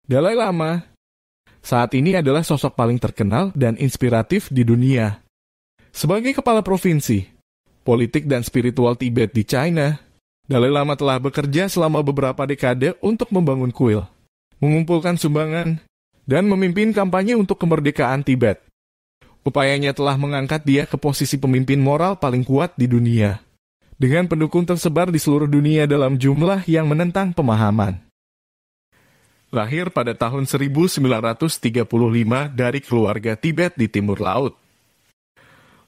Dalai Lama saat ini adalah sosok paling terkenal dan inspiratif di dunia. Sebagai kepala provinsi, politik dan spiritual Tibet di China, Dalai Lama telah bekerja selama beberapa dekade untuk membangun kuil, mengumpulkan sumbangan, dan memimpin kampanye untuk kemerdekaan Tibet. Upayanya telah mengangkat dia ke posisi pemimpin moral paling kuat di dunia, dengan pendukung tersebar di seluruh dunia dalam jumlah yang menentang pemahaman. Lahir pada tahun 1935 dari keluarga Tibet di Timur Laut.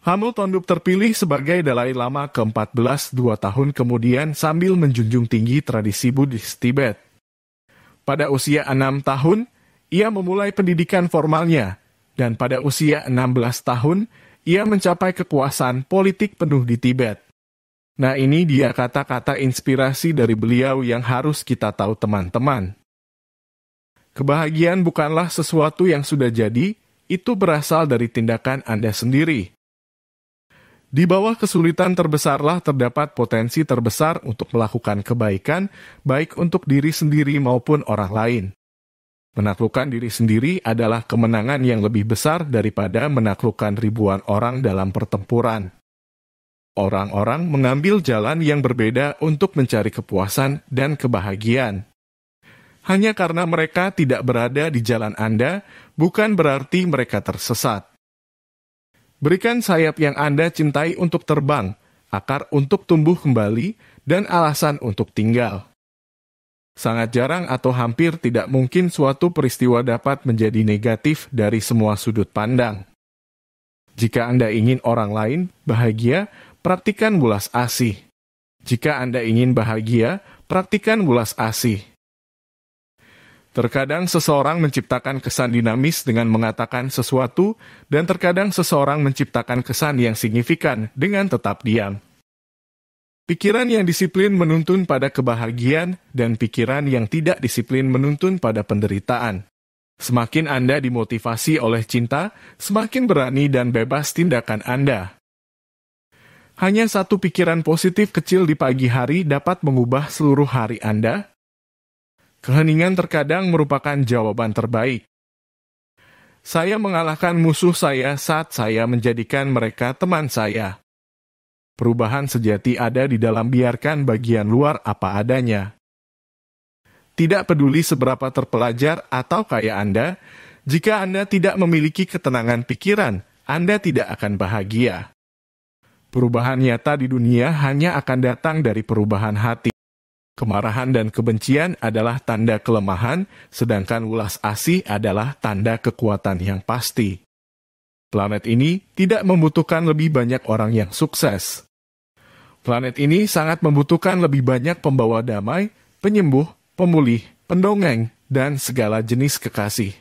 Hamilton terpilih sebagai Dalai Lama ke-14 2 tahun kemudian sambil menjunjung tinggi tradisi Buddhis Tibet. Pada usia 6 tahun, ia memulai pendidikan formalnya, dan pada usia 16 tahun, ia mencapai kekuasaan politik penuh di Tibet. Nah, ini dia kata-kata inspirasi dari beliau yang harus kita tahu teman-teman. Kebahagiaan bukanlah sesuatu yang sudah jadi, itu berasal dari tindakan Anda sendiri. Di bawah kesulitan terbesarlah terdapat potensi terbesar untuk melakukan kebaikan, baik untuk diri sendiri maupun orang lain. Menaklukkan diri sendiri adalah kemenangan yang lebih besar daripada menaklukkan ribuan orang dalam pertempuran. Orang-orang mengambil jalan yang berbeda untuk mencari kepuasan dan kebahagiaan. Hanya karena mereka tidak berada di jalan Anda, bukan berarti mereka tersesat. Berikan sayap yang Anda cintai untuk terbang, akar untuk tumbuh kembali, dan alasan untuk tinggal. Sangat jarang atau hampir tidak mungkin suatu peristiwa dapat menjadi negatif dari semua sudut pandang. Jika Anda ingin orang lain bahagia, praktikan welas asih. Jika Anda ingin bahagia, praktikan welas asih. Terkadang seseorang menciptakan kesan dinamis dengan mengatakan sesuatu, dan terkadang seseorang menciptakan kesan yang signifikan dengan tetap diam. Pikiran yang disiplin menuntun pada kebahagiaan, dan pikiran yang tidak disiplin menuntun pada penderitaan. Semakin Anda dimotivasi oleh cinta, semakin berani dan bebas tindakan Anda. Hanya satu pikiran positif kecil di pagi hari dapat mengubah seluruh hari Anda. Keheningan terkadang merupakan jawaban terbaik. Saya mengalahkan musuh saya saat saya menjadikan mereka teman saya. Perubahan sejati ada di dalam biarkan bagian luar apa adanya. Tidak peduli seberapa terpelajar atau kaya Anda, jika Anda tidak memiliki ketenangan pikiran, Anda tidak akan bahagia. Perubahan nyata di dunia hanya akan datang dari perubahan hati. Kemarahan dan kebencian adalah tanda kelemahan, sedangkan welas asih adalah tanda kekuatan yang pasti. Planet ini tidak membutuhkan lebih banyak orang yang sukses. Planet ini sangat membutuhkan lebih banyak pembawa damai, penyembuh, pemulih, pendongeng, dan segala jenis kekasih.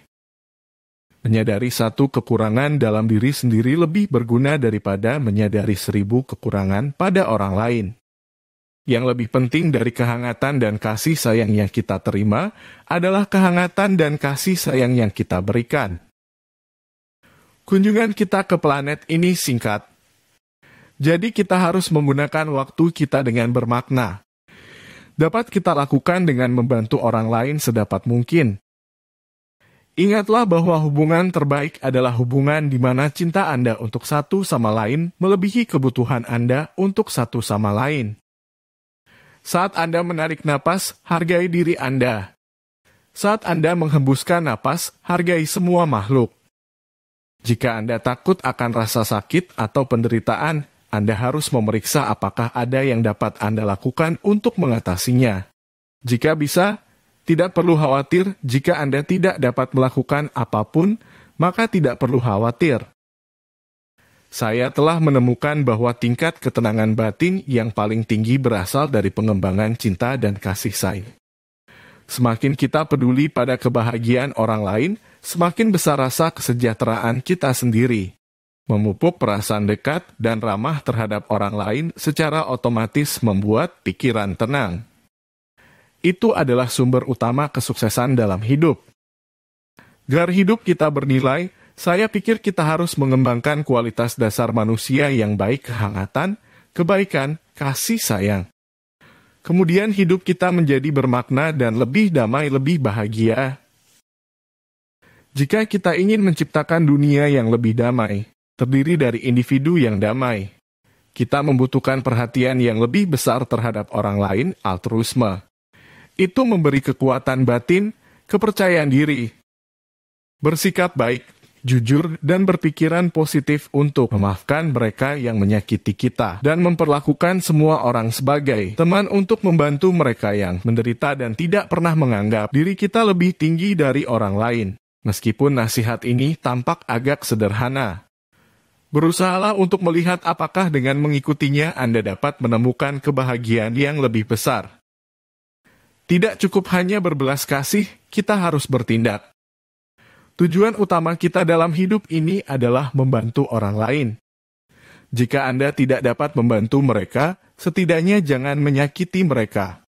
Menyadari satu kekurangan dalam diri sendiri lebih berguna daripada menyadari 1000 kekurangan pada orang lain. Yang lebih penting dari kehangatan dan kasih sayang yang kita terima adalah kehangatan dan kasih sayang yang kita berikan. Kunjungan kita ke planet ini singkat. Jadi kita harus menggunakan waktu kita dengan bermakna. Dapat kita lakukan dengan membantu orang lain sedapat mungkin. Ingatlah bahwa hubungan terbaik adalah hubungan di mana cinta Anda untuk satu sama lain melebihi kebutuhan Anda untuk satu sama lain. Saat Anda menarik napas, hargai diri Anda. Saat Anda menghembuskan napas, hargai semua makhluk. Jika Anda takut akan rasa sakit atau penderitaan, Anda harus memeriksa apakah ada yang dapat Anda lakukan untuk mengatasinya. Jika bisa, tidak perlu khawatir. Jika Anda tidak dapat melakukan apapun, maka tidak perlu khawatir. Saya telah menemukan bahwa tingkat ketenangan batin yang paling tinggi berasal dari pengembangan cinta dan kasih sayang. Semakin kita peduli pada kebahagiaan orang lain, semakin besar rasa kesejahteraan kita sendiri. Memupuk perasaan dekat dan ramah terhadap orang lain secara otomatis membuat pikiran tenang. Itu adalah sumber utama kesuksesan dalam hidup. Agar hidup kita bernilai, saya pikir kita harus mengembangkan kualitas dasar manusia yang baik, kehangatan, kebaikan, kasih sayang. Kemudian hidup kita menjadi bermakna dan lebih damai, lebih bahagia. Jika kita ingin menciptakan dunia yang lebih damai, terdiri dari individu yang damai, kita membutuhkan perhatian yang lebih besar terhadap orang lain, altruisme. Itu memberi kekuatan batin, kepercayaan diri, bersikap baik, jujur, dan berpikiran positif untuk memaafkan mereka yang menyakiti kita, dan memperlakukan semua orang sebagai teman untuk membantu mereka yang menderita dan tidak pernah menganggap diri kita lebih tinggi dari orang lain. Meskipun nasihat ini tampak agak sederhana, berusahalah untuk melihat apakah dengan mengikutinya Anda dapat menemukan kebahagiaan yang lebih besar. Tidak cukup hanya berbelas kasih, kita harus bertindak. Tujuan utama kita dalam hidup ini adalah membantu orang lain. Jika Anda tidak dapat membantu mereka, setidaknya jangan menyakiti mereka.